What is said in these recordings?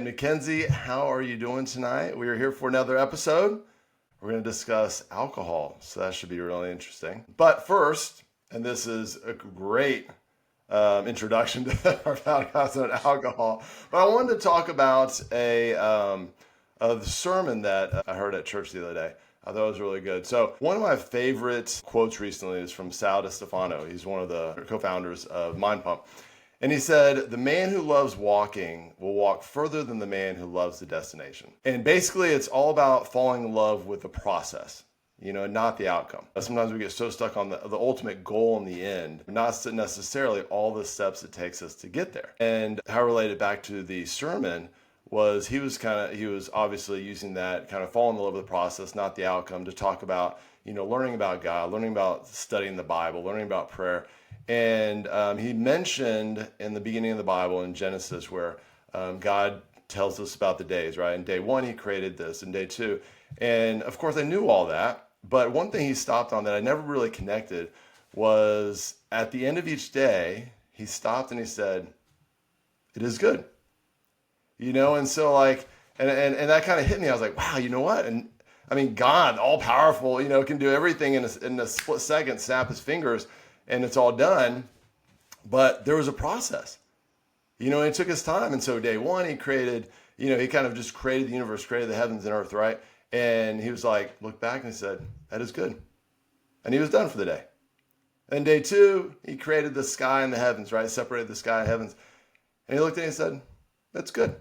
Mackenzie, how are you doing tonight? We are here for another episode. We're going to discuss alcohol, so that should be really interesting. But first, and this is a great introduction to our podcast on alcohol, but I wanted to talk about a sermon that I heard at church the other day. I thought it was really good. So one of my favorite quotes recently is from Sal DiStefano. He's one of the co-founders of Mind Pump. And he said, the man who loves walking will walk further than the man who loves the destination. And basically, it's all about falling in love with the process, not the outcome. Sometimes we get so stuck on the ultimate goal in the end, not necessarily all the steps it takes us to get there. And how I related back to the sermon was he was obviously using that kind of falling in love with the process, not the outcome, to talk about, learning about God, learning about studying the Bible, learning about prayer. And he mentioned in the beginning of the Bible in Genesis where God tells us about the days, right? And day one, he created this, and day two. And of course, I knew all that. But one thing he stopped on that I never really connected was at the end of each day, he stopped and he said, it is good. And so and that kind of hit me. I was like, wow, you know what? And I mean, God, all powerful, can do everything in a split second, snap his fingers, and it's all done. But there was a process, and it took his time. And so day one, he created, he kind of just created the universe, created the heavens and earth, right? And he was like, looked back and he said, that is good. And he was done for the day. And day two, he created the sky and the heavens, right? Separated the sky and heavens. And he looked at it and he said, that's good.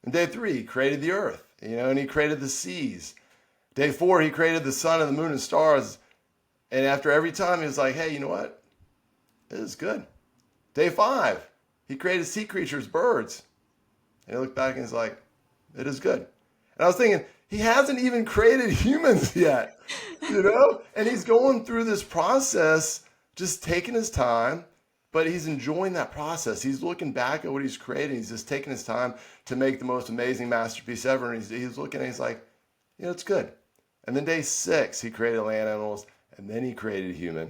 And day three, he created the earth, and he created the seas. Day four, he created the sun and the moon and stars. And after every time, he was like, hey, you know what? It is good. Day five, he created sea creatures, birds. And he looked back and he's like, it is good. And I was thinking, he hasn't even created humans yet, And he's going through this process, just taking his time. But he's enjoying that process. He's looking back at what he's creating. He's just taking his time to make the most amazing masterpiece ever. And he's looking and he's like, it's good. And then day six, he created land animals. And then he created human.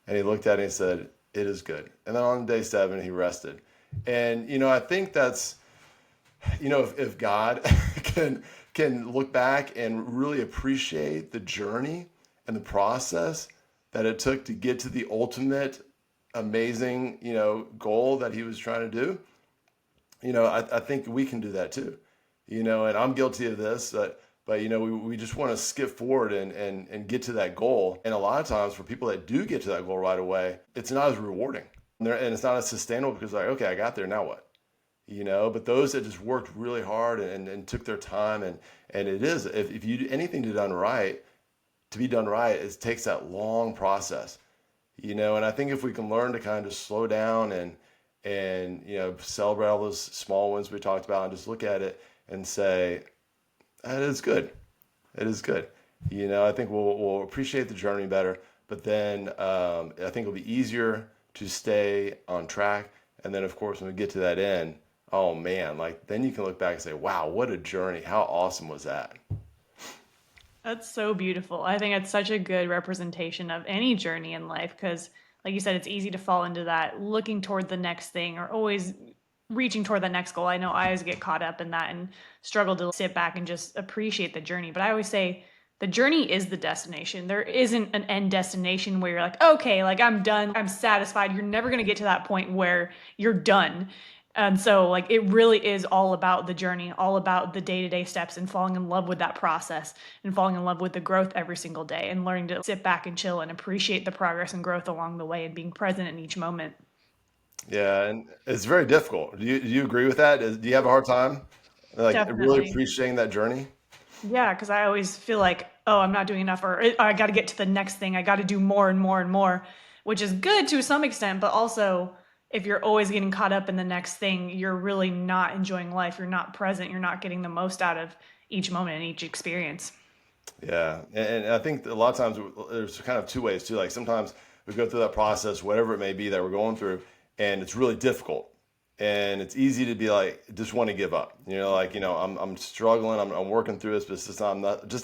And he looked at it and he said, it is good. And then on day seven, he rested. And, I think that's, if God can look back and really appreciate the journey and the process that it took to get to the ultimate amazing, goal that he was trying to do, I think we can do that too, and I'm guilty of this, but we just want to skip forward and get to that goal. And a lot of times for people that do get to that goal right away, it's not as rewarding and it's not as sustainable because okay, I got there, now what? But those that just worked really hard and took their time and it is, if you do anything to be done right, it takes that long process. And I think if we can learn to kind of slow down and celebrate all those small wins we talked about and just look at it and say, it is good. It is good. I think we'll appreciate the journey better, but then I think it'll be easier to stay on track. And then of course, when we get to that end, oh man, then you can look back and say, wow, what a journey. How awesome was that? That's so beautiful. I think it's such a good representation of any journey in life because, like you said, it's easy to fall into that looking toward the next thing or always reaching toward the next goal. I know I always get caught up in that and struggle to sit back and just appreciate the journey. But I always say the journey is the destination. There isn't an end destination where you're like, okay, I'm done, I'm satisfied. You're never going to get to that point where you're done. And so it really is all about the journey, all about the day-to-day steps and falling in love with that process and falling in love with the growth every single day and learning to sit back and chill and appreciate the progress and growth along the way and being present in each moment. Yeah. And it's very difficult. Do you agree with that? Do you have a hard time really Definitely. appreciating that journey? Yeah, because I always feel like, oh, I'm not doing enough or I got to get to the next thing. I got to do more and more and more, which is good to some extent, but also if you're always getting caught up in the next thing, you're really not enjoying life. You're not present. You're not getting the most out of each moment and each experience. Yeah, and I think a lot of times there's kind of two ways too. Sometimes we go through that process, whatever it may be that we're going through, and it's really difficult. and it's easy to be like, just want to give up. Like, I'm struggling, I'm working through this, but it's just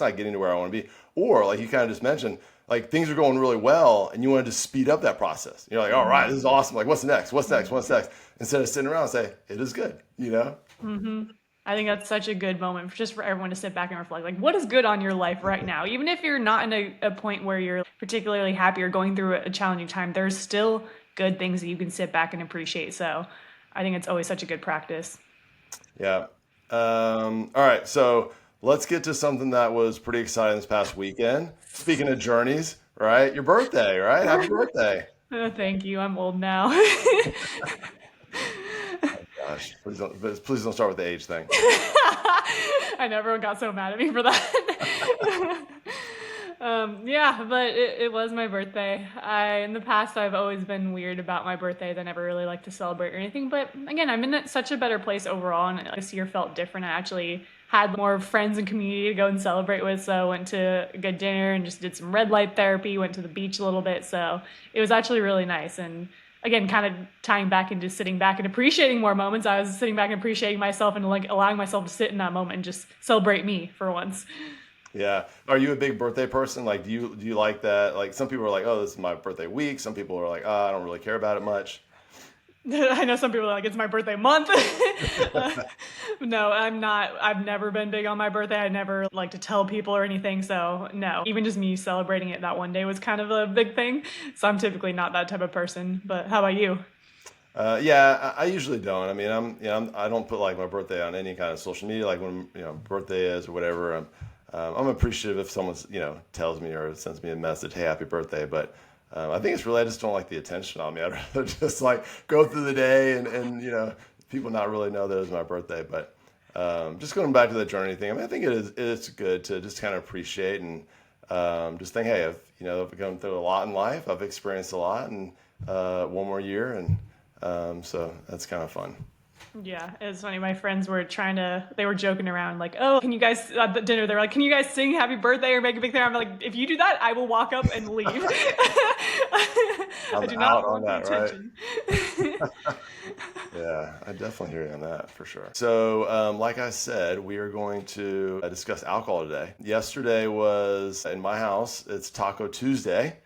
not getting to where I want to be. Or like you kind of just mentioned, like things are going really well and you want to just speed up that process. You're like, all right, this is awesome. Like, what's next? What's next? What's next? Instead of sitting around and say, it is good. Hmm. I think that's such a good moment just for everyone to sit back and reflect. Like, what is good on your life right now? Even if you're not in a point where you're particularly happy or going through a challenging time, there's still good things that you can sit back and appreciate. So I think it's always such a good practice. Yeah. All right. So let's get to something that was pretty exciting this past weekend. Speaking of journeys, right? Your birthday, right? Happy birthday. Thank you. I'm old now. Gosh, please don't start with the age thing. I know everyone got so mad at me for that. Yeah, but it was my birthday. In the past, I've always been weird about my birthdays. I never really liked to celebrate or anything. But again, I'm in such a better place overall, and this year felt different. I actually had more friends and community to go and celebrate with. So I went to a good dinner and just did some red light therapy, went to the beach a little bit. So it was actually really nice. And again, kind of tying back into sitting back and appreciating more moments. I was sitting back and appreciating myself and like allowing myself to sit in that moment and just celebrate me for once. Yeah. Are you a big birthday person? Like, do you like that? Like, some people are like, oh, this is my birthday week. Some people are like, oh, I don't really care about it much. I know some people are like, it's my birthday month. uh, no, I'm not. I've never been big on my birthday. I never like to tell people or anything. So, no, even just me celebrating it that one day was kind of a big thing. So, I'm typically not that type of person. But how about you? Yeah, I usually don't. I mean, I don't put like my birthday on any kind of social media. Like when birthday is or whatever. I'm appreciative if someone tells me or sends me a message, hey, happy birthday. But I think it's really I just don't like the attention on me. I'd rather just like go through the day and people not really know that it's my birthday. But just going back to the journey thing, I mean, I think it's good to just kind of appreciate and just think, hey, I've gone through a lot in life. I've experienced a lot, and one more year, and so that's kind of fun. Yeah, it's funny. My friends were they were joking around, like, oh, can you guys, at the dinner, they're like, can you guys sing happy birthday or make a big thing? I'm like, if you do that, I will walk up and leave. I I'm do out not on want the that, right? attention. Yeah, I definitely hear you on that for sure. So, like I said, we are going to discuss alcohol today. Yesterday was in my house. It's Taco Tuesday.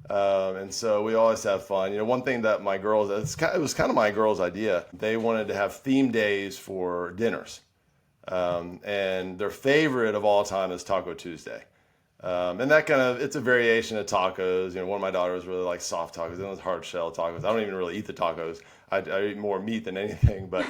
And so we always have fun. One thing that my girls, it was kind of my girls' idea. They wanted to have theme days for dinners. And their favorite of all time is Taco Tuesday. And that it's a variation of tacos. One of my daughters really likes soft tacos. And those hard shell tacos. I don't even really eat the tacos. I eat more meat than anything. But,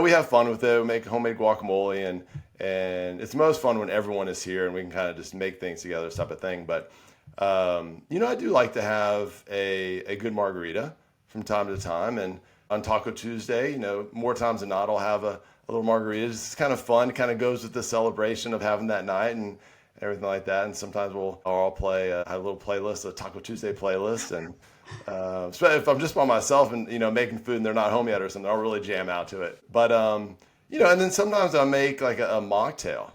we have fun with it. We make homemade guacamole and it's most fun when everyone is here and we can kind of just make things together, type of thing. But, I do like to have a good margarita from time to time. And on Taco Tuesday, more times than not, I'll have a little margarita. It's kind of fun. It kind of goes with the celebration of having that night and everything like that. And sometimes I'll play a little playlist, a Taco Tuesday playlist. And so if I'm just by myself and, making food and they're not home yet or something, I'll really jam out to it. But, and then sometimes I make like a mocktail.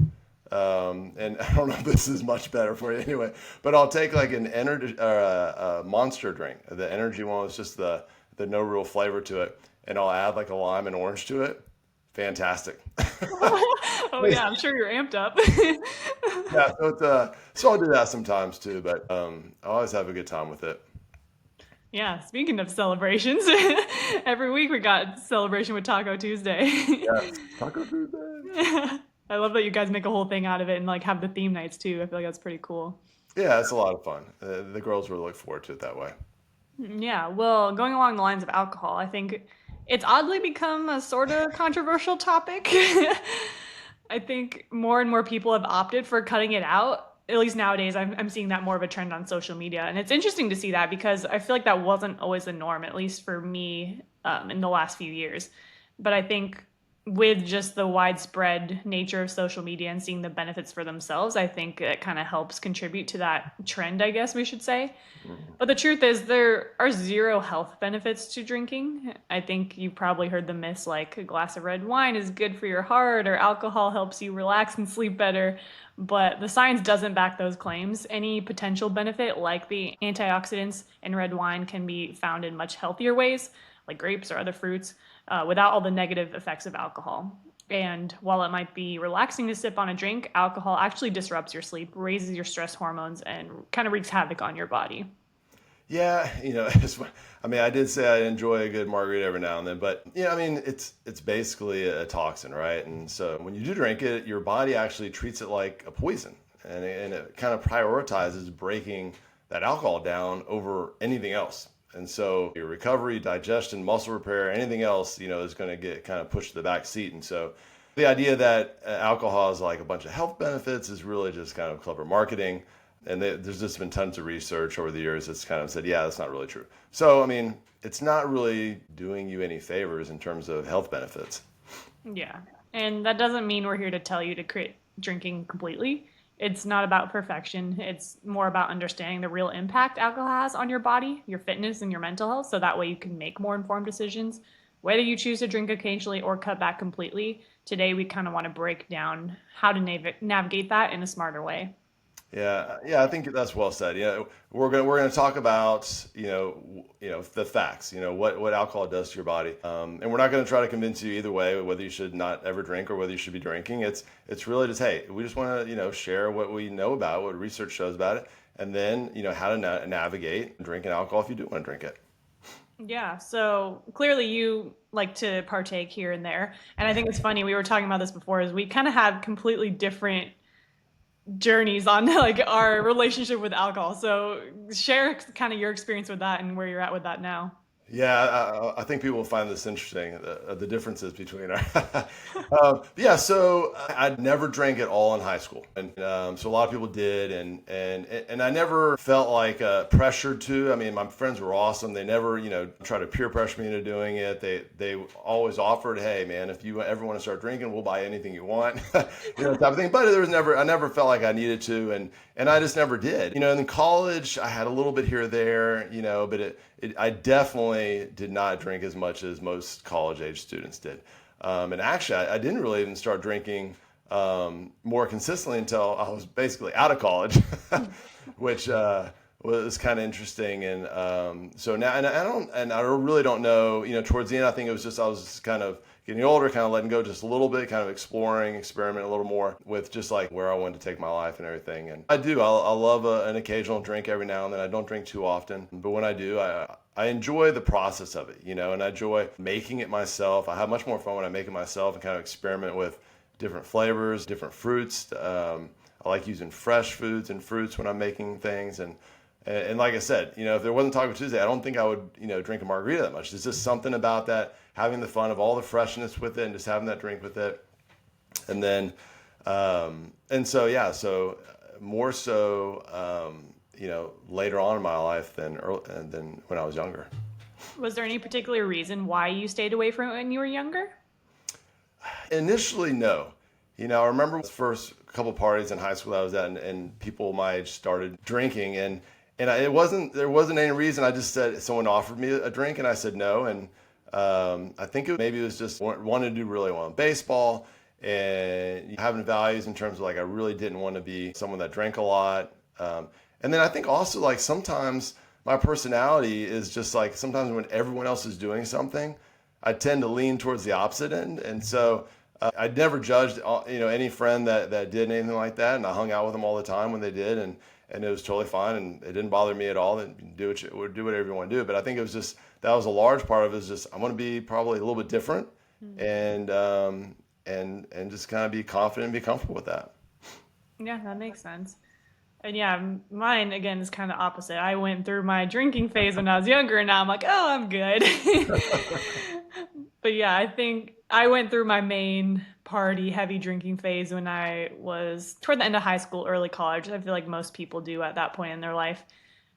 And I don't know if this is much better for you anyway, but I'll take like an energy or a monster drink. The energy one was just the no real flavor to it, and I'll add like a lime and orange to it. Fantastic. Oh, yeah, I'm sure you're amped up. Yeah, so I'll do that sometimes too, but I always have a good time with it. Yeah, speaking of celebrations, every week we got celebration with Taco Tuesday. Yes, Taco Tuesday. I love that you guys make a whole thing out of it and like have the theme nights too. I feel like that's pretty cool. Yeah, it's a lot of fun. The girls really look forward to it that way. Yeah, well, going along the lines of alcohol, I think it's oddly become a sort of controversial topic. I think more and more people have opted for cutting it out. At least nowadays, I'm seeing that more of a trend on social media. And it's interesting to see that because I feel like that wasn't always the norm, at least for me in the last few years. But I think with just the widespread nature of social media and seeing the benefits for themselves, I think it kind of helps contribute to that trend, I guess we should say. Mhm. But the truth is, there are zero health benefits to drinking. I think you've probably heard the myths like a glass of red wine is good for your heart or alcohol helps you relax and sleep better. But the science doesn't back those claims. Any potential benefit, like the antioxidants in red wine, can be found in much healthier ways, like grapes or other fruits, without all the negative effects of alcohol. And while it might be relaxing to sip on a drink, alcohol actually disrupts your sleep, raises your stress hormones, and kind of wreaks havoc on your body. Yeah, I mean, I did say I enjoy a good margarita every now and then, but yeah, I mean, it's basically a toxin, right? And so when you do drink it, your body actually treats it like a poison, and it kind of prioritizes breaking that alcohol down over anything else. And so your recovery, digestion, muscle repair, anything else, is going to get kind of pushed to the back seat. And so the idea that alcohol has like a bunch of health benefits is really just kind of clever marketing. And there's just been tons of research over the years that's kind of said, yeah, that's not really true. So, I mean, it's not really doing you any favors in terms of health benefits. Yeah. And that doesn't mean we're here to tell you to quit drinking completely. It's not about perfection. It's more about understanding the real impact alcohol has on your body, your fitness, and your mental health. So that way you can make more informed decisions. Whether you choose to drink occasionally or cut back completely, today we kind of want to break down how to navigate that in a smarter way. Yeah, I think that's well said. We're gonna talk about the facts. What alcohol does to your body, and we're not gonna try to convince you either way whether you should not ever drink or whether you should be drinking. It's really just, hey, we just want to share what we know about, what research shows about it, and then how to navigate drinking alcohol if you do want to drink it. Yeah, so clearly you like to partake here and there. And I think it's funny, we were talking about this before, is we kind of have completely different journeys on like our relationship with alcohol. So share kind of your experience with that and where you're at with that now. Yeah, I think people will find this interesting, the differences between our. Yeah, so I'd never drank at all in high school, and so a lot of people did, and I never felt like pressured to. I mean, my friends were awesome. They never, try to peer pressure me into doing it. They always offered, hey, man, if you ever want to start drinking, we'll buy anything you want, type of thing. But I never felt like I needed to, and I just never did. In college, I had a little bit here or there, but I definitely did not drink as much as most college age students did. And actually, I didn't really even start drinking more consistently until I was basically out of college, which was kind of interesting. And so now, and I really don't know, towards the end, I think I was just kind of getting older, kind of letting go just a little bit, kind of exploring, experiment a little more with just like where I wanted to take my life and everything. And I love an occasional drink every now and then. I don't drink too often, but when I do, I enjoy the process of it, and I enjoy making it myself. I have much more fun when I make it myself and kind of experiment with different flavors, different fruits. I like using fresh foods and fruits when I'm making things. And like I said, if there wasn't Taco Tuesday, I don't think I would, drink a margarita that much. There's just something about that, having the fun of all the freshness with it and just having that drink with it. And then, and so, yeah, so more so, later on in my life than when I was younger. Was there any particular reason why you stayed away from it when you were younger? Initially, no. I remember the first couple parties in high school I was at, and people my age started drinking, and there wasn't any reason. I just said someone offered me a drink, and I said no. And I think maybe it was just wanted to do really well in baseball and having values in terms of like I really didn't want to be someone that drank a lot. And then I think also like sometimes my personality is just like sometimes when everyone else is doing something, I tend to lean towards the opposite end. And so I never judged any friend that did anything like that, and I hung out with them all the time when they did, and it was totally fine, and it didn't bother me at all. And do whatever you want to do. But I think it was just that was a large part of it. Is just I want to be probably a little bit different, and just kind of be confident and be comfortable with that. Yeah, that makes sense. And yeah, mine again is kind of opposite. I went through my drinking phase when I was younger, and now I'm like, oh, I'm good. But yeah, I think I went through my main party heavy drinking phase when I was toward the end of high school, early college. I feel like most people do at that point in their life.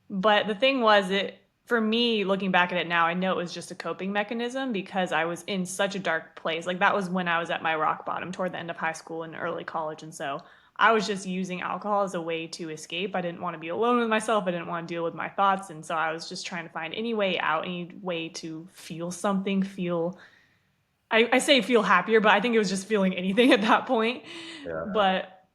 But the thing was, it for me, looking back at it now, I know it was just a coping mechanism because I was in such a dark place. Like that was when I was at my rock bottom toward the end of high school and early college. And so I was just using alcohol as a way to escape. I didn't want to be alone with myself. I didn't want to deal with my thoughts. And so I was just trying to find any way out, any way to feel something, I say feel happier, but I think it was just feeling anything at that point. Yeah. But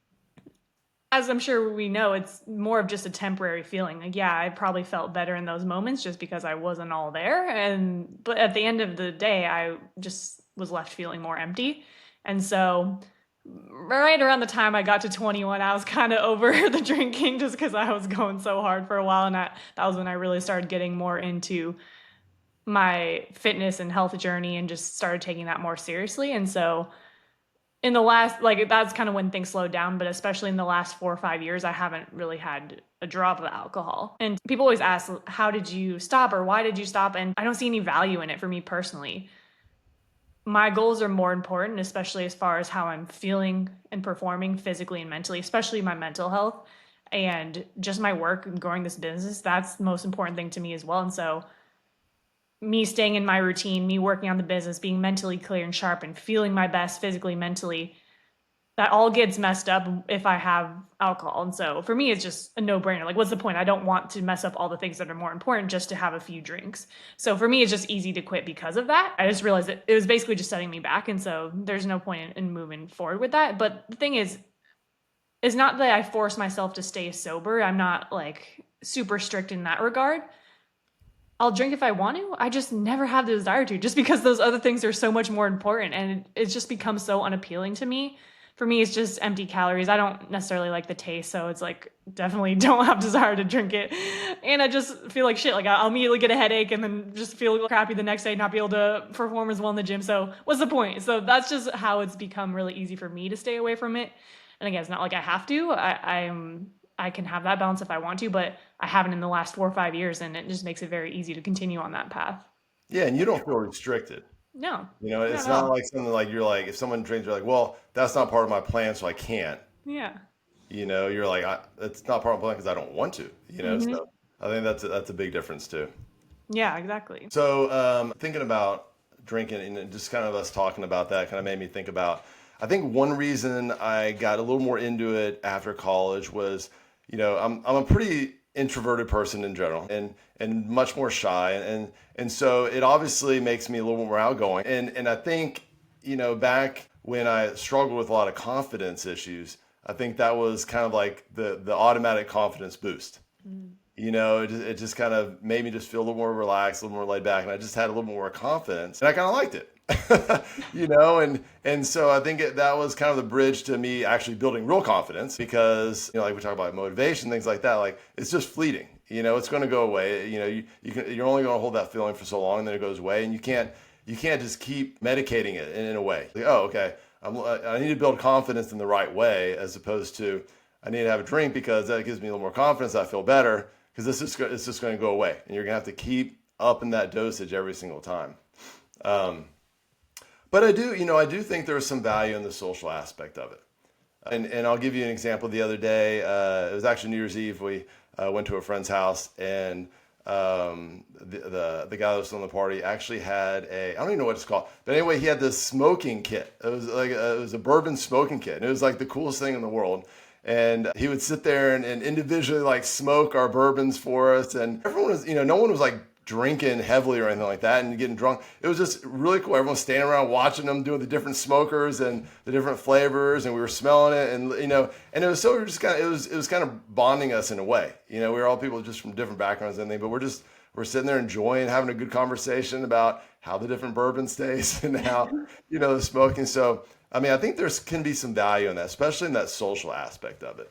as I'm sure we know, it's more of just a temporary feeling. Like, yeah, I probably felt better in those moments just because I wasn't all there. But at the end of the day, I just was left feeling more empty. And so, right around the time I got to 21, I was kind of over the drinking just because I was going so hard for a while. And that was when I really started getting more into my fitness and health journey and just started taking that more seriously. And so, in the last, like, that's kind of when things slowed down, but especially in the last 4 or 5 years, I haven't really had a drop of alcohol. And people always ask, how did you stop or why did you stop? And I don't see any value in it for me personally. My goals are more important, especially as far as how I'm feeling and performing physically and mentally, especially my mental health and just my work and growing this business. That's the most important thing to me as well. And so, me staying in my routine, me working on the business, being mentally clear and sharp and feeling my best physically, mentally, that all gets messed up if I have alcohol. And so for me, it's just a no brainer. Like, what's the point? I don't want to mess up all the things that are more important just to have a few drinks. So for me, it's just easy to quit because of that. I just realized that it was basically just setting me back. And so there's no point in moving forward with that. But the thing is, it's not that I force myself to stay sober. I'm not like super strict in that regard. I'll drink if I want to. I just never have the desire to, just because those other things are so much more important, and it's just become so unappealing to me. For me, it's just empty calories. I don't necessarily like the taste, so it's like definitely don't have desire to drink it. And I just feel like shit. Like, I'll immediately get a headache and then just feel crappy the next day, not be able to perform as well in the gym. So what's the point? So that's just how it's become really easy for me to stay away from it. And again, it's not like I have to. I can have that balance if I want to, but I haven't in the last 4 or 5 years, and it just makes it very easy to continue on that path. Yeah, and you don't feel restricted. No, You know, not it's at not all. like something like you're like if someone drinks, you're like, well, that's not part of my plan, so I can't. Yeah. You know, you're like, it's not part of my plan because I don't want to. You know, Hmm. so I think that's a big difference too. Yeah, exactly. So thinking about drinking and just kind of us talking about that kind of made me think about. I think one reason I got a little more into it after college was, I'm a pretty introverted person in general and much more shy and so it obviously makes me a little more outgoing and I think back when I struggled with a lot of confidence issues, I think that was kind of like the automatic confidence boost. Mm. It just kind of made me just feel a little more relaxed, a little more laid back, and I just had a little more confidence, and I kind of liked it. And so I think that was kind of the bridge to me actually building real confidence because like we talk about motivation, things like that, like it's just fleeting. It's going to go away. You're only going to hold that feeling for so long, and then it goes away, and you can't just keep medicating it in a way. Like, oh, okay, I need to build confidence in the right way as opposed to I need to have a drink because that gives me a little more confidence. I feel better because it's just going to go away, and you're going to have to keep upping that dosage every single time. Um, but I do think there's some value in the social aspect of it. And I'll give you an example. The other day, it was actually New Year's Eve. We went to a friend's house, and the guy that was in the party actually had I don't even know what it's called, but anyway, he had this smoking kit. It was like it was a bourbon smoking kit, and it was like the coolest thing in the world. And he would sit there and individually like smoke our bourbons for us, and everyone was, no one was like drinking heavily or anything like that and getting drunk. It was just really cool. Everyone was standing around watching them doing the different smokers and the different flavors, and we were smelling it, and it was so just kind of it was kind of bonding us in a way. We were all people just from different backgrounds and everything, but we're sitting there enjoying having a good conversation about how the different bourbons taste and how the smoking. So I mean, I think there's can be some value in that, especially in that social aspect of it.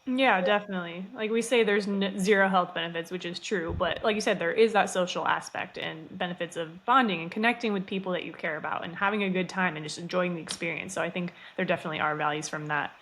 Yeah, definitely. Like we say, there's zero health benefits, which is true. But like you said, there is that social aspect and benefits of bonding and connecting with people that you care about and having a good time and just enjoying the experience. So I think there definitely are values from that.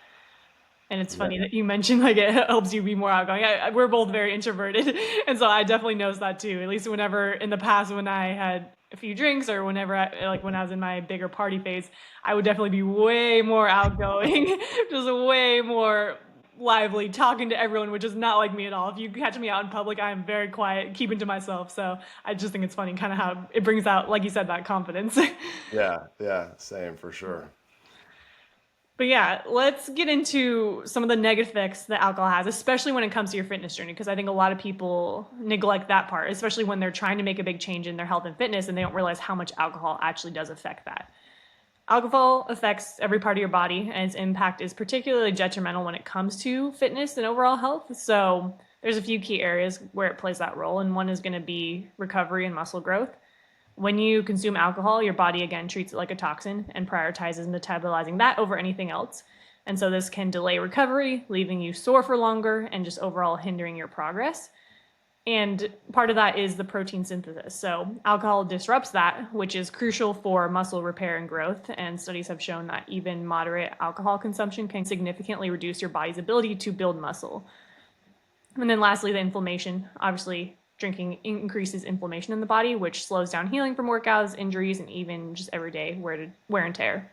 And it's funny Yeah. that you mentioned like it helps you be more outgoing. We're both very introverted, and so I definitely noticed that too. At least whenever in the past when I had a few drinks or whenever like when I was in my bigger party phase, I would definitely be way more outgoing, just way more lively, talking to everyone, which is not like me at all. If you catch me out in public, I am very quiet, keeping to myself. So I just think it's funny, kind of how it brings out, like you said, that confidence. Yeah, yeah, same for sure. But yeah, let's get into some of the negative effects that alcohol has, especially when it comes to your fitness journey, because I think a lot of people neglect that part, especially when they're trying to make a big change in their health and fitness and they don't realize how much alcohol actually does affect that. Alcohol affects every part of your body, and its impact is particularly detrimental when it comes to fitness and overall health. So there's a few key areas where it plays that role, and one is going to be recovery and muscle growth. When you consume alcohol, your body again treats it like a toxin and prioritizes metabolizing that over anything else. And so this can delay recovery, leaving you sore for longer and just overall hindering your progress. And part of that is the protein synthesis. So alcohol disrupts that, which is crucial for muscle repair and growth. And studies have shown that even moderate alcohol consumption can significantly reduce your body's ability to build muscle. And then lastly, the inflammation. Obviously, drinking increases inflammation in the body, which slows down healing from workouts, injuries, and even just everyday wear and tear.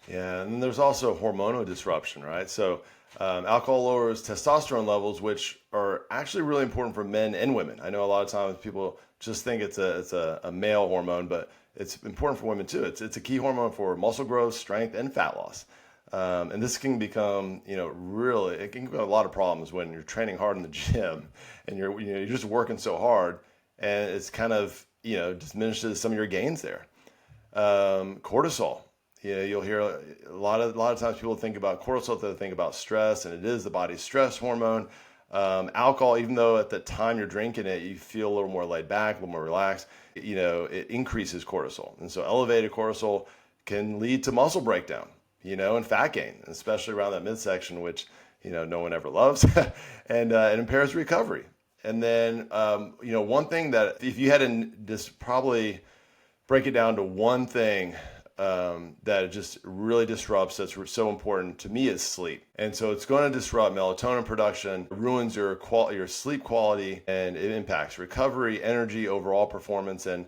Yeah, and there's also hormonal disruption, right? So alcohol lowers testosterone levels, which are actually really important for men and women. I know a lot of times people just think it's a male hormone, but it's important for women too. It's a key hormone for muscle growth, strength, and fat loss. And this can become, really, it can become a lot of problems when you're training hard in the gym and you're just working so hard, and it's kind of, diminishes some of your gains there. Cortisol. Yeah, you'll hear a lot of times people think about cortisol, they think about stress, and it is the body's stress hormone. Alcohol, even though at the time you're drinking it, you feel a little more laid back, a little more relaxed, it increases cortisol. And so elevated cortisol can lead to muscle breakdown, and fat gain, especially around that midsection, which, no one ever loves, and it impairs recovery. And then, one thing that if you had to just probably break it down to one thing that it just really disrupts, that's so important to me, is sleep. And so it's going to disrupt melatonin production, ruins your sleep quality, and it impacts recovery, energy, overall performance. And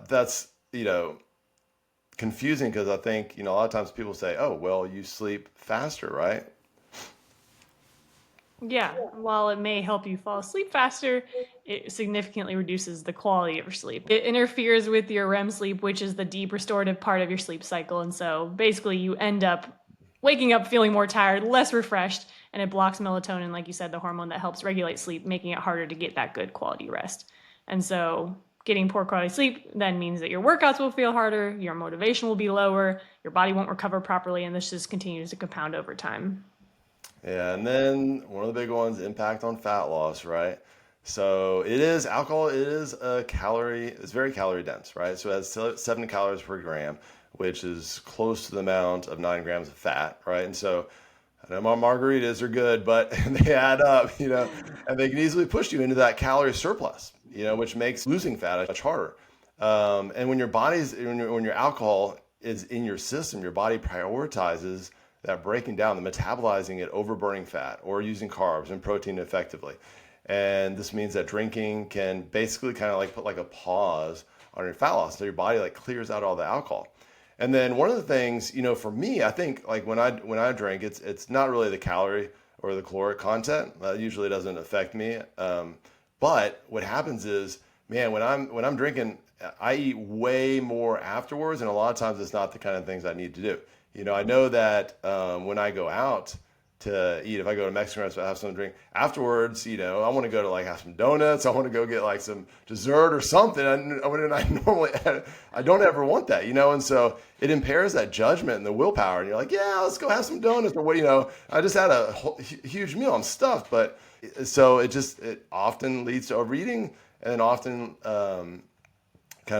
that's, confusing, because I think, a lot of times people say, oh, well, you sleep faster, right? Yeah, while it may help you fall asleep faster, it significantly reduces the quality of your sleep. It interferes with your REM sleep, which is the deep restorative part of your sleep cycle. And so basically, you end up waking up feeling more tired, less refreshed, and it blocks melatonin, like you said, the hormone that helps regulate sleep, making it harder to get that good quality rest. And so getting poor quality sleep then means that your workouts will feel harder, your motivation will be lower, your body won't recover properly, and this just continues to compound over time. Yeah, and then one of the big ones, impact on fat loss, right? So alcohol is it's very calorie dense, right? So it has 7 calories per gram, which is close to the amount of 9 grams of fat, right? And so I know my margaritas are good, but they add up, and they can easily push you into that calorie surplus, which makes losing fat much harder. And when your alcohol is in your system, your body prioritizes that breaking down, the metabolizing it over burning fat or using carbs and protein effectively. And this means that drinking can basically kind of like put like a pause on your fat loss, so your body like clears out all the alcohol. And then one of the things, for me, I think like when I drink, it's not really the calorie or the caloric content. That usually doesn't affect me. But what happens is, man, when I'm drinking, I eat way more afterwards, and a lot of times it's not the kind of things I need to do. I know that when I go out to eat, if I go to a Mexican restaurant, have something to drink afterwards, I want to go to like have some donuts. I want to go get like some dessert or something. I don't ever want that, and so it impairs that judgment and the willpower. And you're like, yeah, let's go have some donuts, or what, I just had a huge meal. I'm stuffed, but so it often leads to overeating, and often kind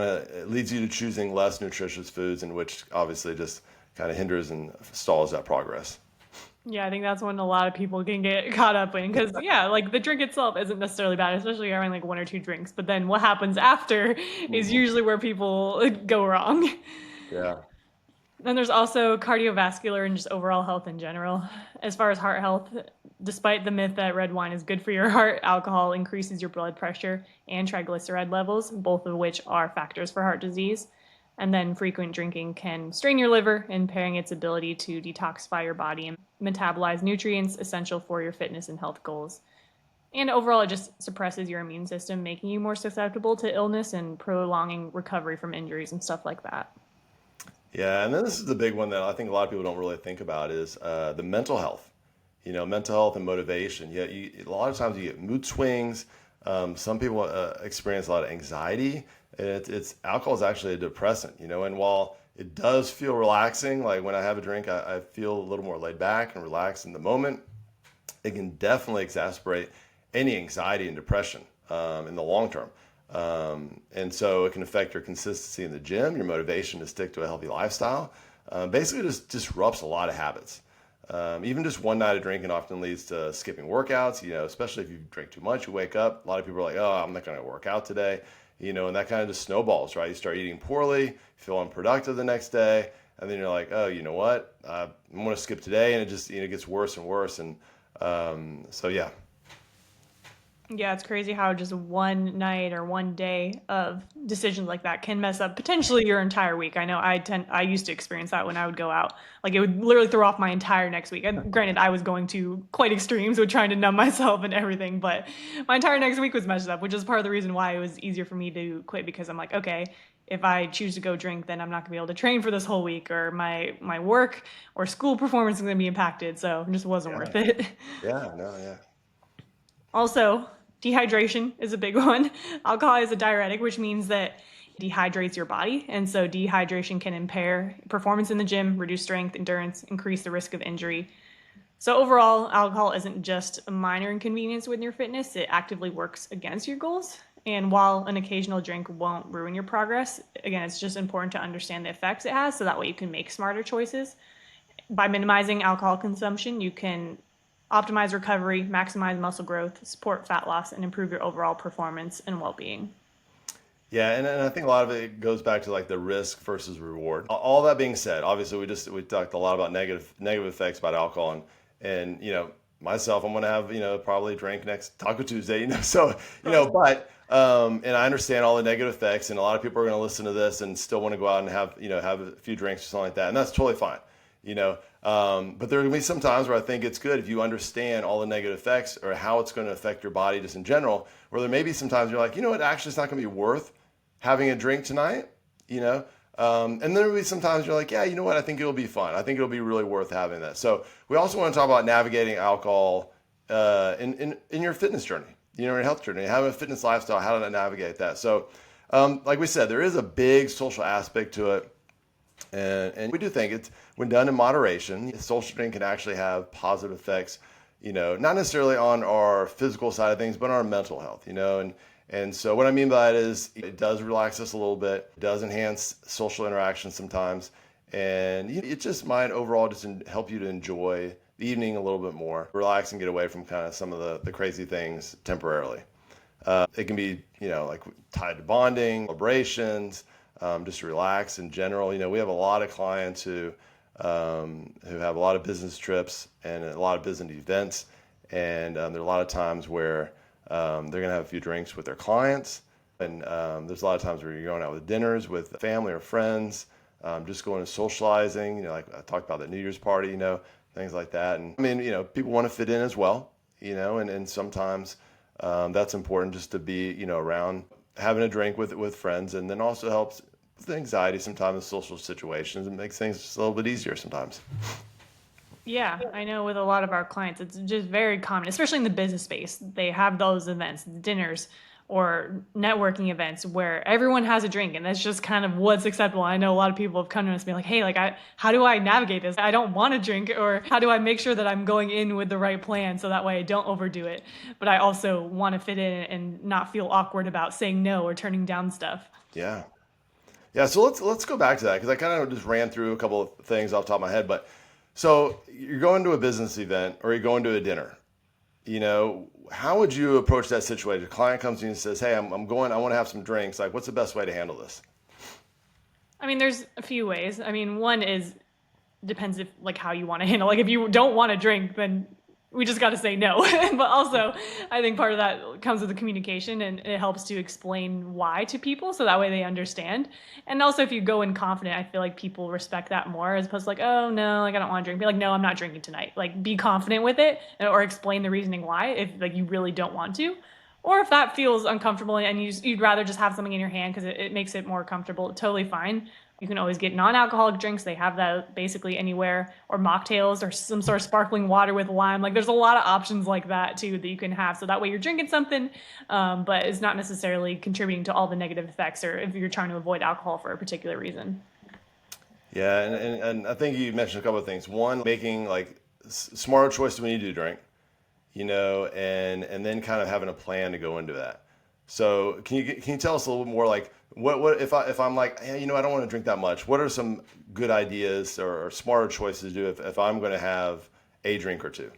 of leads you to choosing less nutritious foods, and which obviously just kind of hinders and stalls that progress. Yeah, I think that's when a lot of people can get caught up in, because yeah, like the drink itself isn't necessarily bad, especially having like 1 or 2 drinks. But then what happens after is Mhm. usually where people go wrong. Yeah. Then there's also cardiovascular and just overall health in general. As far as heart health, despite the myth that red wine is good for your heart, alcohol increases your blood pressure and triglyceride levels, both of which are factors for heart disease. And then frequent drinking can strain your liver, impairing its ability to detoxify your body and metabolize nutrients essential for your fitness and health goals. And overall, it just suppresses your immune system, making you more susceptible to illness and prolonging recovery from injuries and stuff like that. Yeah, and then this is the big one that I think a lot of people don't really think about is the mental health. Mental health and motivation. Yeah, a lot of times you get mood swings. Some people experience a lot of anxiety. And it's alcohol is actually a depressant. And while It does feel relaxing. Like when I have a drink, I feel a little more laid back and relaxed in the moment. It can definitely exacerbate any anxiety and depression in the long term. And so it can affect your consistency in the gym, your motivation to stick to a healthy lifestyle. Basically, it just disrupts a lot of habits. Even just one night of drinking often leads to skipping workouts, especially if you drink too much, you wake up. A lot of people are like, oh, I'm not going to work out today, and that kind of just snowballs, right? You start eating poorly, feel unproductive the next day, and then you're like, oh, you know what? I'm going to skip today, and it just, gets worse and worse. And so, yeah. Yeah, it's crazy how just one night or one day of decisions like that can mess up potentially your entire week. I know I used to experience that when I would go out. Like it would literally throw off my entire next week. And granted, I was going to quite extremes with trying to numb myself and everything, but my entire next week was messed up, which is part of the reason why it was easier for me to quit, because I'm like, okay, if I choose to go drink, then I'm not gonna be able to train for this whole week, or my work or school performance is gonna be impacted. So it just wasn't Yeah. worth it. Yeah. No, yeah. Also, dehydration is a big one. Alcohol is a diuretic, which means that it dehydrates your body. And so dehydration can impair performance in the gym, reduce strength, endurance, increase the risk of injury. So overall, alcohol isn't just a minor inconvenience with your fitness, it actively works against your goals. And while an occasional drink won't ruin your progress, again, it's just important to understand the effects it has so that way you can make smarter choices. By minimizing alcohol consumption, you can optimize recovery, maximize muscle growth, support fat loss, and improve your overall performance and well being. Yeah, and I think a lot of it goes back to like the risk versus reward. All that being said, obviously we talked a lot about negative effects about alcohol, and myself, I'm gonna have probably a drink next Taco Tuesday, so but and I understand all the negative effects, and a lot of people are gonna listen to this and still want to go out and have a few drinks or something like that, and that's totally fine. But there are gonna be some times where I think it's good if you understand all the negative effects or how it's going to affect your body just in general. Where there may be some times you're like, what, actually, it's not going to be worth having a drink tonight, and there will be sometimes you're like, yeah, you know what, I think it'll be fun. I think it'll be really worth having that. So we also want to talk about navigating alcohol in your fitness journey, your health journey, having a fitness lifestyle, how to navigate that. So like we said, there is a big social aspect to it. And we do think it's, when done in moderation, social drinking can actually have positive effects, not necessarily on our physical side of things, but on our mental health, and so what I mean by that is it does relax us a little bit, it does enhance social interaction sometimes, and it just might overall just help you to enjoy the evening a little bit more, relax and get away from kind of some of the crazy things temporarily. It can be, like tied to bonding, celebrations, just relax in general. We have a lot of clients who have a lot of business trips and a lot of business events, and there are a lot of times where they're going to have a few drinks with their clients, and there's a lot of times where you're going out with dinners with family or friends, just going to socializing. Like I talked about the New Year's party, things like that. And I mean, people want to fit in as well, and sometimes that's important just to be, around having a drink with friends, and then also helps with anxiety sometimes in social situations and makes things just a little bit easier sometimes. Yeah, I know with a lot of our clients, it's just very common, especially in the business space. They have those events, dinners or networking events where everyone has a drink, and that's just kind of what's acceptable. I know a lot of people have come to us and be like, hey, like how do I navigate this? I don't want to drink, or how do I make sure that I'm going in with the right plan so that way I don't overdo it, but I also want to fit in and not feel awkward about saying no or turning down stuff. Yeah. Yeah, so let's go back to that because I kind of just ran through a couple of things off the top of my head. But so you're going to a business event or you're going to a dinner. How would you approach that situation? A client comes to you and says, "Hey, I'm going. I want to have some drinks. Like, what's the best way to handle this?" I mean, there's a few ways. I mean, one is depends if like how you want to handle. Like if you don't want to drink, then we just got to say no. But also, I think part of that comes with the communication, and it helps to explain why to people so that way they understand. And also, if you go in confident, I feel like people respect that more as opposed to like, oh no, like I don't want to drink. Be like, no, I'm not drinking tonight. Like be confident with it, or explain the reasoning why if like you really don't want to. Or if that feels uncomfortable and you'd rather just have something in your hand because it makes it more comfortable, totally fine. You can always get non-alcoholic drinks. They have that basically anywhere, or mocktails or some sort of sparkling water with lime. Like there's a lot of options like that too that you can have. So that way you're drinking something, but it's not necessarily contributing to all the negative effects or if you're trying to avoid alcohol for a particular reason. Yeah, and I think you mentioned a couple of things. One, making like smarter choices when you do drink, and then kind of having a plan to go into that. So can you tell us a little bit more like what if I'm like, hey, I don't want to drink that much. What are some good ideas or smarter choices to do if I'm going to have a drink or two?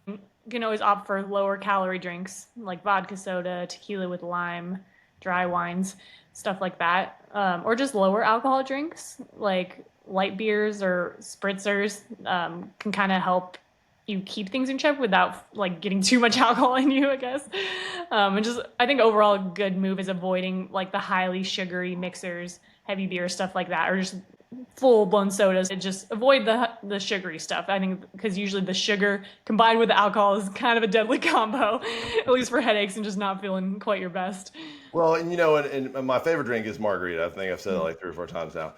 You can always opt for lower calorie drinks like vodka soda, tequila with lime, dry wines, stuff like that. Or just lower alcohol drinks like light beers or spritzers can kind of help you keep things in check without like getting too much alcohol in you, I guess. And just, I think overall, a good move is avoiding like the highly sugary mixers, heavy beer, stuff like that, or just full blown sodas and just avoid the sugary stuff. I think because usually the sugar combined with the alcohol is kind of a deadly combo, at least for headaches and just not feeling quite your best. Well, and my favorite drink is margarita. I think I've said it like 3 or 4 times now.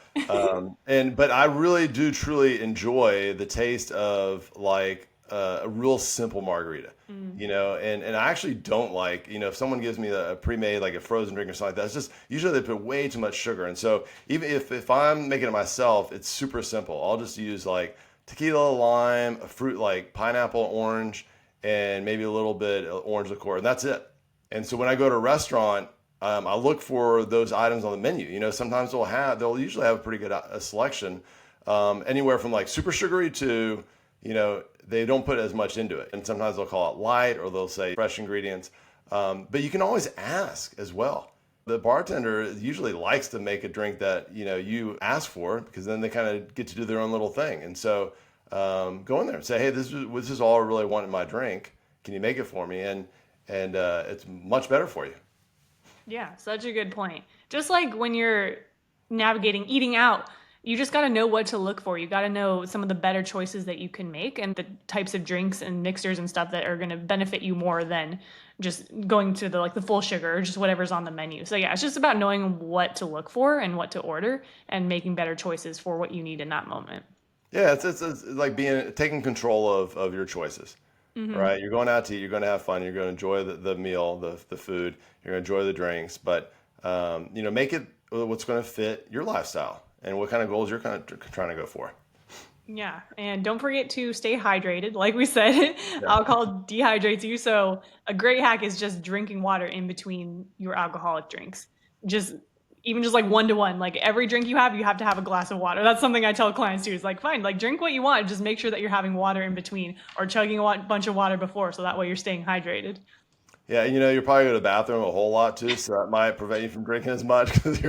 But I really do truly enjoy the taste of like a real simple margarita. Mm. And I actually don't like, if someone gives me a pre-made like a frozen drink or something like that, it's just usually they put way too much sugar. And so even if I'm making it myself, it's super simple. I'll just use like tequila, lime, a fruit like pineapple, orange, and maybe a little bit of orange liqueur, and that's it. And so when I go to a restaurant, I look for those items on the menu. Sometimes they'll usually have a pretty good selection, anywhere from like super sugary to, they don't put as much into it. And sometimes they'll call it light or they'll say fresh ingredients. But you can always ask as well. The bartender usually likes to make a drink that, you ask for because then they kind of get to do their own little thing. And so go in there and say, hey, this is all I really want in my drink. Can you make it for me? And it's much better for you. Yeah, such a good point. Just like when you're navigating eating out, you just got to know what to look for. You got to know some of the better choices that you can make and the types of drinks and mixers and stuff that are going to benefit you more than just going to the full sugar or just whatever's on the menu. So yeah, it's just about knowing what to look for and what to order and making better choices for what you need in that moment. Yeah, it's like taking control of your choices, Hmm. right? You're going out to eat, you're going to have fun, you're going to enjoy the meal, the food, you're going to enjoy the drinks, but make it what's going to fit your lifestyle and what kind of goals you're kind of trying to go for. Yeah, and don't forget to stay hydrated. Like we said, Yeah. alcohol dehydrates you. So a great hack is just drinking water in between your alcoholic drinks. Just even just like 1 to 1. Like every drink you have to have a glass of water. That's something I tell clients too. It's like, fine, like drink what you want. Just make sure that you're having water in between or chugging a bunch of water before, so that way you're staying hydrated. Yeah, you're probably go to the bathroom a whole lot too, so that might prevent you from drinking as much because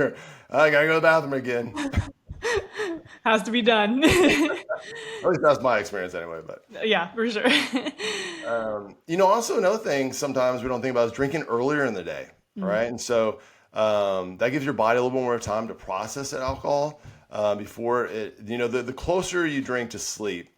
I gotta go to the bathroom again. Has to be done. At least that's my experience anyway. But Yeah, for sure. also another thing sometimes we don't think about is drinking earlier in the day, Mm. right? And so that gives your body a little bit more time to process that alcohol before it. The closer you drink to sleep,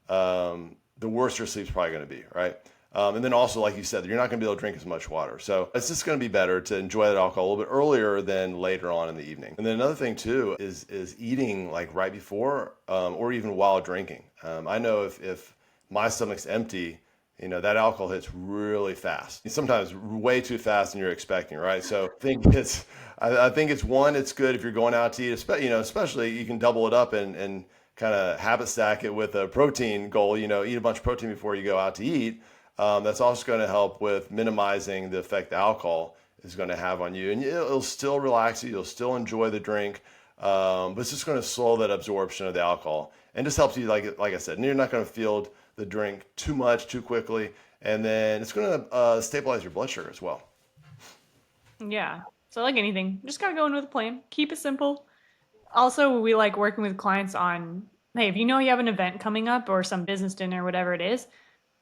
the worse your sleep's probably going to be, right? And then also, like you said, you're not going to be able to drink as much water. So it's just going to be better to enjoy that alcohol a little bit earlier than later on in the evening. And then another thing too is eating like right before or even while drinking. I know if my stomach's empty, that alcohol hits really fast. Sometimes way too fast than you're expecting, right? So I think it's one, it's good if you're going out to eat, especially you can double it up and kind of habit stack it with a protein goal, eat a bunch of protein before you go out to eat. That's also going to help with minimizing the effect the alcohol is going to have on you. And it'll still relax you, you'll still enjoy the drink, but it's just going to slow that absorption of the alcohol and just helps you, like I said, and you're not going to feel the drink too much too quickly. And then it's going to stabilize your blood sugar as well. Yeah. So like anything, just gotta go in with a plan. Keep it simple. Also, we like working with clients on, hey, if you know you have an event coming up or some business dinner, whatever it is,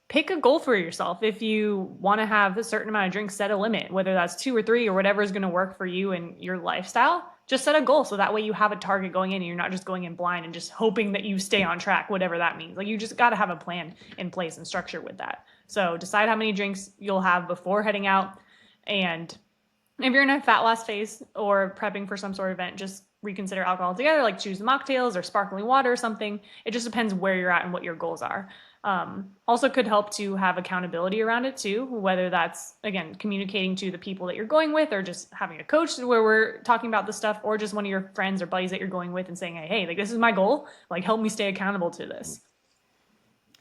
pick a goal for yourself. If you want to have a certain amount of drinks, set a limit, whether that's 2 or 3 or whatever is going to work for you and your lifestyle. Just set a goal so that way you have a target going in and you're not just going in blind and just hoping that you stay on track, whatever that means. Like you just got to have a plan in place and structure with that. So decide how many drinks you'll have before heading out. And if you're in a fat loss phase or prepping for some sort of event, just reconsider alcohol altogether, like choose mocktails or sparkling water or something. It just depends where you're at and what your goals are. Also could help to have accountability around it too, whether that's, again, communicating to the people that you're going with or just having a coach where we're talking about the stuff, or just one of your friends or buddies that you're going with and saying, hey, like, this is my goal. Like, help me stay accountable to this.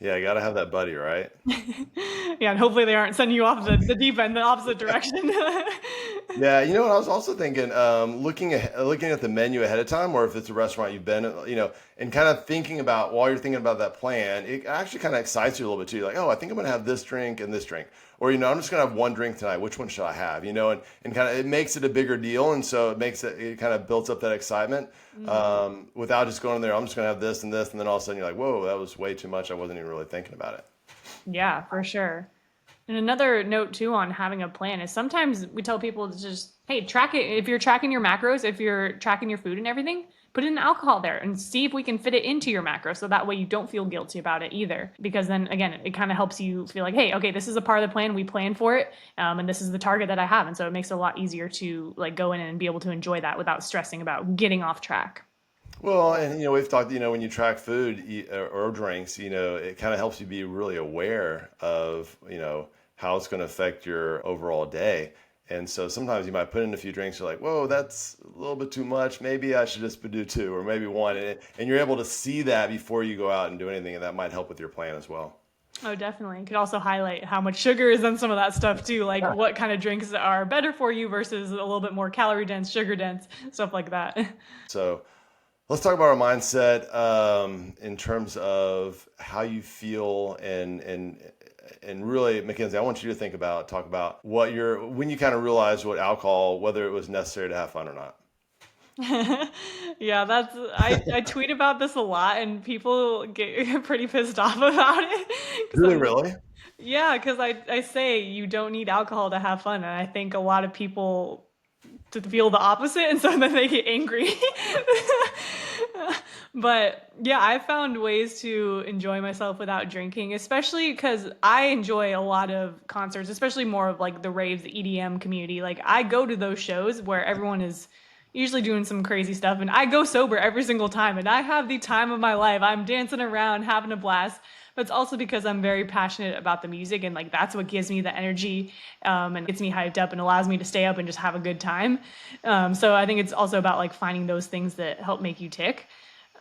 Yeah, you got to have that buddy, right? Yeah, and hopefully they aren't sending you off the deep end, the opposite direction. Yeah, you know what I was also thinking, looking at the menu ahead of time, or if it's a restaurant you've been, and kind of thinking about while you're thinking about that plan, it actually kind of excites you a little bit too. You're like, oh, I think I'm gonna have this drink and this drink, or I'm just gonna have one drink tonight. Which one should I have? And kind of it makes it a bigger deal, and so it kind of builds up that excitement without just going there. I'm just gonna have this and this, and then all of a sudden you're like, whoa, that was way too much. I wasn't even really thinking about it. Yeah, for sure. And another note too on having a plan is sometimes we tell people to just, hey, track it. If you're tracking your macros, if you're tracking your food and everything, put in alcohol there and see if we can fit it into your macro. So that way you don't feel guilty about it either. Because then again, it kind of helps you feel like, hey, okay, this is a part of the plan. We plan for it. And this is the target that I have. And so it makes it a lot easier to like go in and be able to enjoy that without stressing about getting off track. Well, and we've talked, when you track food or drinks, it kind of helps you be really aware of, how it's going to affect your overall day. And so sometimes you might put in a few drinks, you're like, whoa, that's a little bit too much. Maybe I should just do two or maybe one. And you're able to see that before you go out and do anything. And that might help with your plan as well. Oh, definitely. It could also highlight how much sugar is in some of that stuff too, like what kind of drinks are better for you versus a little bit more calorie dense, sugar dense, stuff like that. So let's talk about our mindset in terms of how you feel and really, Mackenzie, I want you to talk about when you kind of realized what alcohol, whether it was necessary to have fun or not. Yeah, I tweet about this a lot and people get pretty pissed off about it. Because Really, I'm like, really? yeah, because I say you don't need alcohol to have fun. And I think a lot of people to feel the opposite, and so then they get angry. But yeah, I found ways to enjoy myself without drinking, especially because I enjoy a lot of concerts, especially more of like the raves, the EDM community. Like I go to those shows where everyone is usually doing some crazy stuff, and I go sober every single time, and I have the time of my life. I'm dancing around, having a blast. But it's also because I'm very passionate about the music, and like that's what gives me the energy, and gets me hyped up and allows me to stay up and just have a good time. So I think it's also about like finding those things that help make you tick.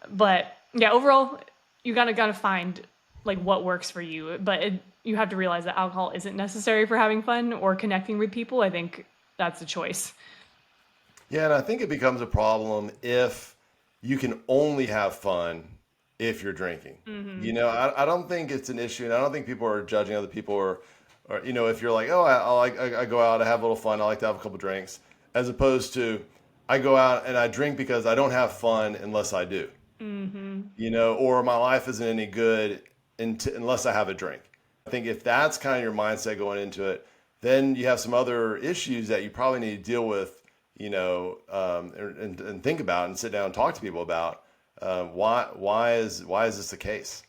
But yeah, overall, you gotta find like what works for you. But you have to realize that alcohol isn't necessary for having fun or connecting with people. I think that's a choice. Yeah, and I think it becomes a problem if you can only have fun if you're drinking. I don't think it's an issue, and I don't think people are judging other people or if you're like, oh, I go out, I have a little fun, I like to have a couple drinks, as opposed to I go out and I drink because I don't have fun unless I do, or my life isn't any good unless I have a drink. I think if that's kind of your mindset going into it, then you have some other issues that you probably need to deal with, and think about and sit down and talk to people about. Why is this the case?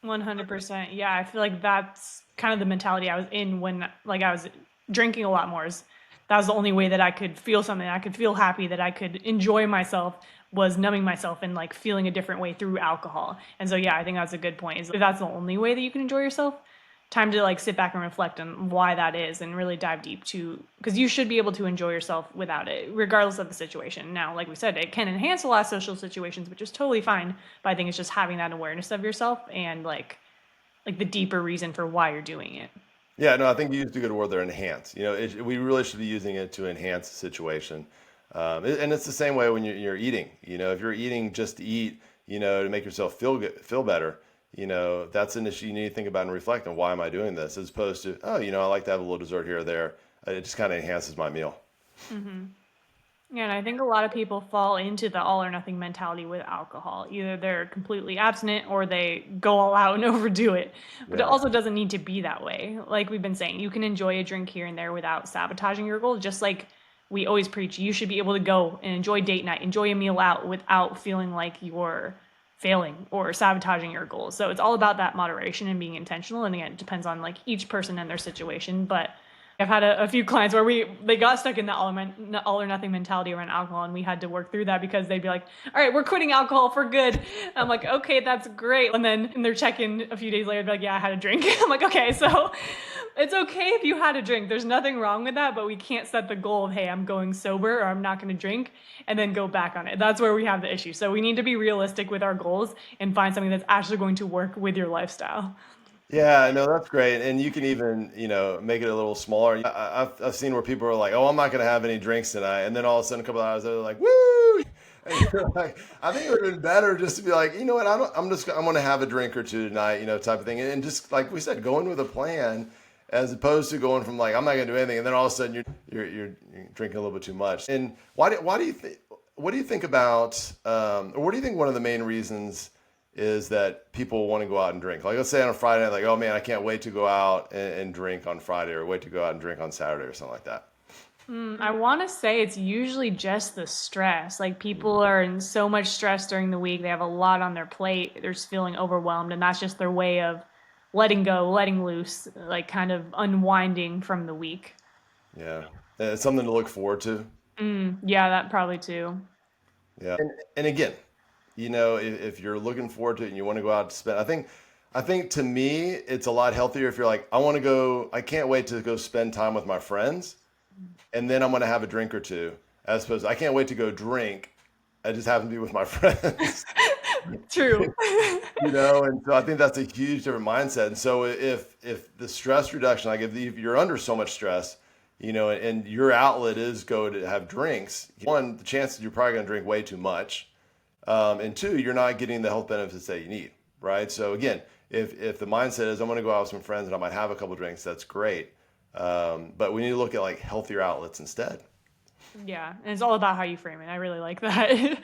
100%. Yeah, I feel like that's kind of the mentality I was in when like I was drinking a lot more. That was the only way that I could feel something. I could feel happy, that I could enjoy myself, was numbing myself and like feeling a different way through alcohol. And so yeah, I think that's a good point. Is if that's the only way that you can enjoy yourself, time to like sit back and reflect on why that is and really dive deep to, because you should be able to enjoy yourself without it regardless of the situation. Now, like we said, it can enhance a lot of social situations, which is totally fine, but I think it's just having that awareness of yourself and like the deeper reason for why you're doing it. Yeah, no, I think you used a good word there, enhance. We really should be using it to enhance the situation. And it's the same way when you're eating. If you're eating just to eat, to make yourself feel better, that's an issue you need to think about and reflect on. Why am I doing this? As opposed to, oh, I like to have a little dessert here or there. It just kind of enhances my meal. Yeah, and I think a lot of people fall into the all or nothing mentality with alcohol. Either they're completely abstinent or they go all out and overdo it. But it Yeah. also doesn't need to be that way. Like we've been saying, you can enjoy a drink here and there without sabotaging your goal. Just like we always preach, you should be able to go and enjoy date night, enjoy a meal out without feeling like you're failing or sabotaging your goals. So it's all about that moderation and being intentional. And again, it depends on like each person and their situation. But I've had a few clients where they got stuck in the all or nothing mentality around alcohol, and we had to work through that because they'd be like, "All right, we're quitting alcohol for good." And I'm like, "Okay, that's great." And then they're checking a few days later, they're like, "Yeah, I had a drink." I'm like, "Okay, so it's okay if you had a drink. There's nothing wrong with that, but we can't set the goal of, hey, I'm going sober or I'm not going to drink, and then go back on it. That's where we have the issue. So we need to be realistic with our goals and find something that's actually going to work with your lifestyle." Yeah, no, that's great. And you can even, make it a little smaller. I've seen where people are like, "Oh, I'm not going to have any drinks tonight," and then all of a sudden, a couple of hours, they're like, "Woo!" And you're like, I think it would have been better just to be like, you know what, I'm going to have a drink or two tonight, type of thing, and just like we said, go in with a plan, as opposed to going from like, I'm not going to do anything, and then all of a sudden you're drinking a little bit too much. And why do you think? What do you think about? Or what do you think one of the main reasons is that people want to go out and drink? Like, let's say on a Friday night, like, oh man, I can't wait to go out and drink on Friday, or wait to go out and drink on Saturday, or something like that. I want to say it's usually just the stress. Like people are in so much stress during the week. They have a lot on their plate. They're just feeling overwhelmed, and that's just their way of letting go, letting loose, like kind of unwinding from the week. Yeah, and it's something to look forward to. Yeah, that probably too. Yeah, and again, if you're looking forward to it and you want to go out to spend, I think to me, it's a lot healthier if you're like, I can't wait to go spend time with my friends, and then I'm going to have a drink or two, as opposed to, I can't wait to go drink. I just happen to be with my friends. True. And so I think that's a huge different mindset. And so if the stress reduction, like if you're under so much stress, and your outlet is go to have drinks, one, the chances you're probably going to drink way too much, and two, you're not getting the health benefits that you need, right? So again, if the mindset is I'm going to go out with some friends and I might have a couple drinks, that's great. But we need to look at like healthier outlets instead. Yeah, and it's all about how you frame it. I really like that.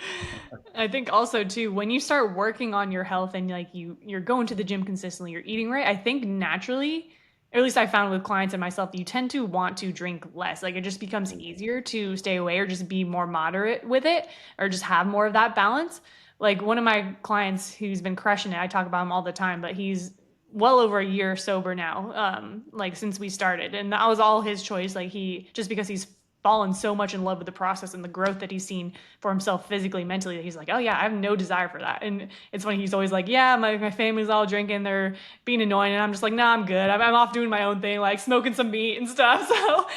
I think also too, when you start working on your health and like you're going to the gym consistently, you're eating right, I think naturally, or at least I found with clients and myself, you tend to want to drink less. Like it just becomes easier to stay away or just be more moderate with it or just have more of that balance. Like one of my clients who's been crushing it, I talk about him all the time, but he's well over a year sober now, like since we started. And that was all his choice. Like he, just because he's fallen so much in love with the process and the growth that he's seen for himself physically, mentally, that he's like, oh yeah, I have no desire for that. And it's funny, he's always like, yeah, my family's all drinking, they're being annoying. And I'm just like, nah, I'm good. I'm off doing my own thing, like smoking some meat and stuff. So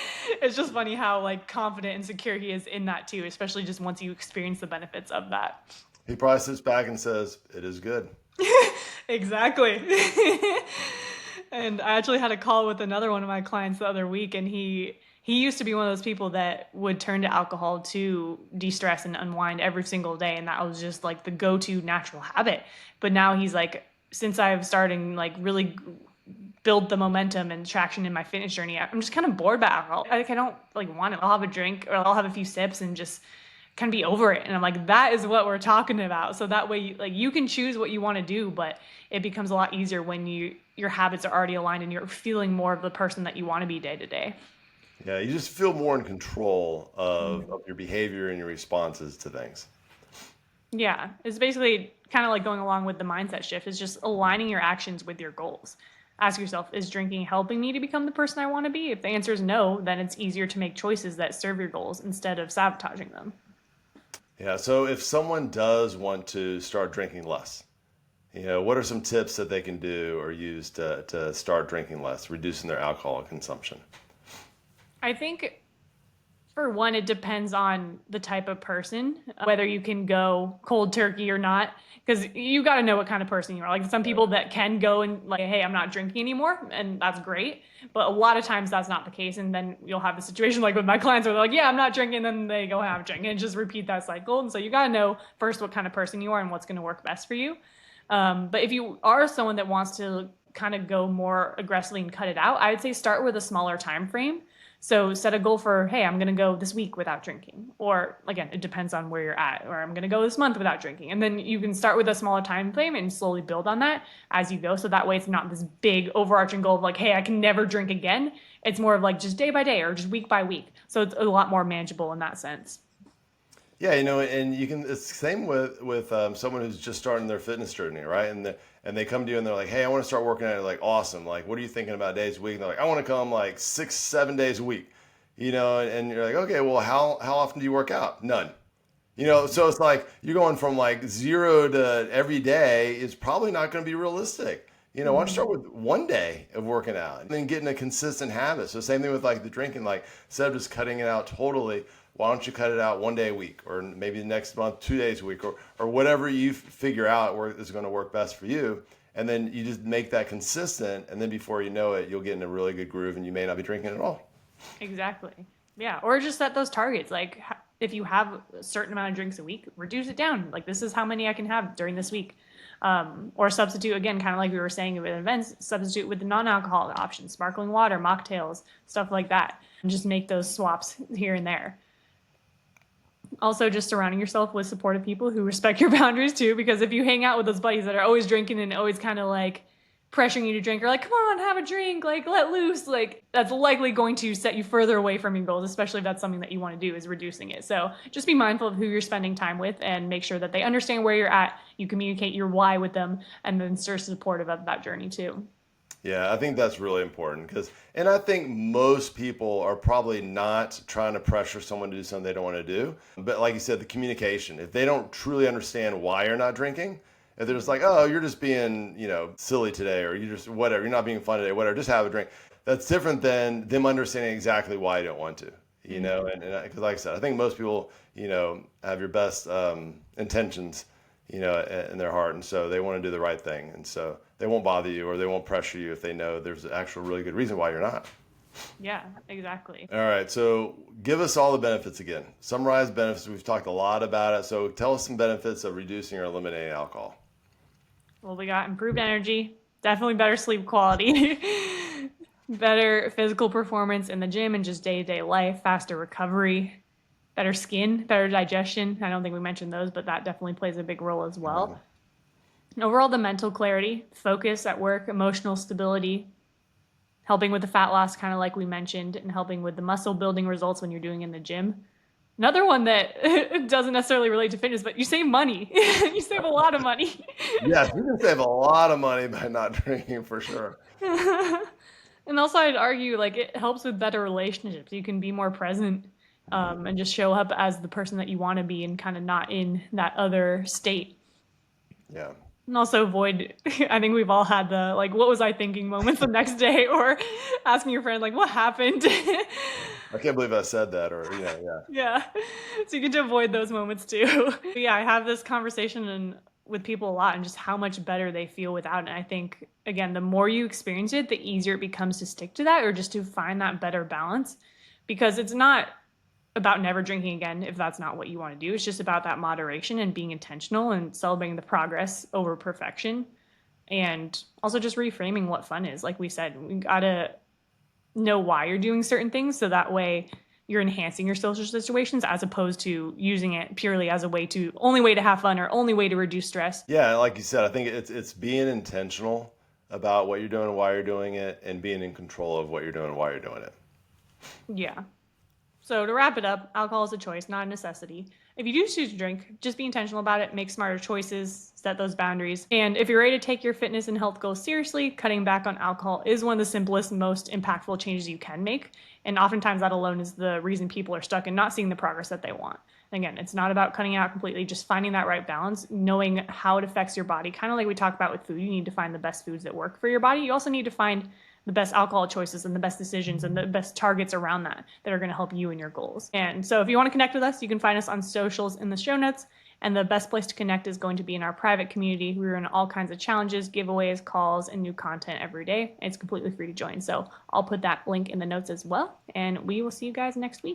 it's just funny how like confident and secure he is in that too, especially just once you experience the benefits of that. He probably sits back and says, "It is good." Exactly. And I actually had a call with another one of my clients the other week, and he used to be one of those people that would turn to alcohol to de-stress and unwind every single day, and that was just like the go-to natural habit. But now he's like, since I've started like really build the momentum and traction in my fitness journey, I'm just kind of bored by alcohol. Like I don't like want it. I'll have a drink or I'll have a few sips and just kind of be over it. And I'm like, that is what we're talking about. So that way, like you can choose what you want to do, but it becomes a lot easier when your habits are already aligned and you're feeling more of the person that you want to be day to day. Yeah, you just feel more in control of your behavior and your responses to things. Yeah, it's basically kind of like going along with the mindset shift. It's just aligning your actions with your goals. Ask yourself, is drinking helping me to become the person I want to be? If the answer is no, then it's easier to make choices that serve your goals instead of sabotaging them. Yeah, so if someone does want to start drinking less, what are some tips that they can do or use to start drinking less, reducing their alcohol consumption? I think for one, it depends on the type of person, whether you can go cold turkey or not, because you got to know what kind of person you are. Like some people that can go and like, hey, I'm not drinking anymore, and that's great. But a lot of times that's not the case, and then you'll have a situation like with my clients where they're like, yeah, I'm not drinking, then they go have a drink and just repeat that cycle. And so you got to know first what kind of person you are and what's going to work best for you. But if you are someone that wants to kind of go more aggressively and cut it out, I would say start with a smaller time frame. So set a goal for, hey, I'm going to go this week without drinking. Or again, it depends on where you're at. Or I'm going to go this month without drinking. And then you can start with a smaller time frame and slowly build on that as you go. So that way it's not this big overarching goal of like, hey, I can never drink again. It's more of like just day by day or just week by week. So it's a lot more manageable in that sense. Yeah, and you can. It's the same with someone who's just starting their fitness journey, right? And they come to you and they're like, "Hey, I want to start working out." You're like, "Awesome! Like, what are you thinking about days a week?" And they're like, "I want to come like 6, 7 days a week," And you're like, "Okay, well, how often do you work out?" None. So it's like you're going from like zero to every day is probably not going to be realistic. Why don't you start with one day of working out and then getting a consistent habit? So same thing with like the drinking, like instead of just cutting it out totally, why don't you cut it out one day a week or maybe the next month, 2 days a week or whatever you figure out is going to work best for you. And then you just make that consistent. And then before you know it, you'll get in a really good groove and you may not be drinking at all. Exactly. Yeah. Or just set those targets. Like if you have a certain amount of drinks a week, reduce it down. Like this is how many I can have during this week. Or substitute again, kind of like we were saying with events, substitute with the non-alcoholic options, sparkling water, mocktails, stuff like that. And just make those swaps here and there. Also, just surrounding yourself with supportive people who respect your boundaries too, because if you hang out with those buddies that are always drinking and always kind of like pressuring you to drink or like, come on, have a drink, like let loose, like that's likely going to set you further away from your goals, especially if that's something that you want to do is reducing it. So just be mindful of who you're spending time with and make sure that they understand where you're at. You communicate your why with them and then stay supportive of that journey too. Yeah, I think that's really important and I think most people are probably not trying to pressure someone to do something they don't want to do. But like you said, the communication, if they don't truly understand why you're not drinking, if they're just like, oh, you're just being, silly today, or you just whatever, you're not being fun today, whatever, just have a drink. That's different than them understanding exactly why you don't want to, and because like I said, I think most people, have your best intentions in their heart. And so they want to do the right thing. And so they won't bother you or they won't pressure you if they know there's an actual really good reason why you're not. Yeah, exactly. All right. So give us all the benefits again. Summarize benefits. We've talked a lot about it. So tell us some benefits of reducing or eliminating alcohol. Well, we got improved energy, definitely better sleep quality, better physical performance in the gym and just day to day life, faster recovery, better skin, better digestion. I don't think we mentioned those, but that definitely plays a big role as well. And overall, the mental clarity, focus at work, emotional stability, helping with the fat loss, kind of like we mentioned, and helping with the muscle building results when you're doing in the gym. Another one that doesn't necessarily relate to fitness, but you save money. You save a lot of money. Yes, you can save a lot of money by not drinking for sure. And also, I'd argue like it helps with better relationships. You can be more present and just show up as the person that you want to be and kind of not in that other state. Yeah. And also avoid, I think we've all had the like, what was I thinking moments the next day or asking your friend, like, what happened? I can't believe I said that yeah. Yeah. So you get to avoid those moments too. But yeah, I have this conversation with people a lot and just how much better they feel without it. And I think, again, the more you experience it, the easier it becomes to stick to that or just to find that better balance because it's not about never drinking again if that's not what you want to do. It's just about that moderation and being intentional and celebrating the progress over perfection. And also just reframing what fun is. Like we said, we gotta know why you're doing certain things so that way you're enhancing your social situations as opposed to using it purely as a way to only way to have fun or only way to reduce stress. Yeah, like you said, I think it's being intentional about what you're doing and why you're doing it and being in control of what you're doing and why you're doing it. Yeah. So to wrap it up, alcohol is a choice, not a necessity. If you do choose to drink, just be intentional about it, make smarter choices, set those boundaries. And if you're ready to take your fitness and health goals seriously, cutting back on alcohol is one of the simplest, most impactful changes you can make. And oftentimes that alone is the reason people are stuck and not seeing the progress that they want. Again, it's not about cutting out completely, just finding that right balance, knowing how it affects your body. Kind of like we talked about with food, you need to find the best foods that work for your body. You also need to find the best alcohol choices and the best decisions and the best targets around that are going to help you in your goals. And so if you want to connect with us, you can find us on socials in the show notes. And the best place to connect is going to be in our private community. We run all kinds of challenges, giveaways, calls, and new content every day. It's completely free to join. So I'll put that link in the notes as well. And we will see you guys next week.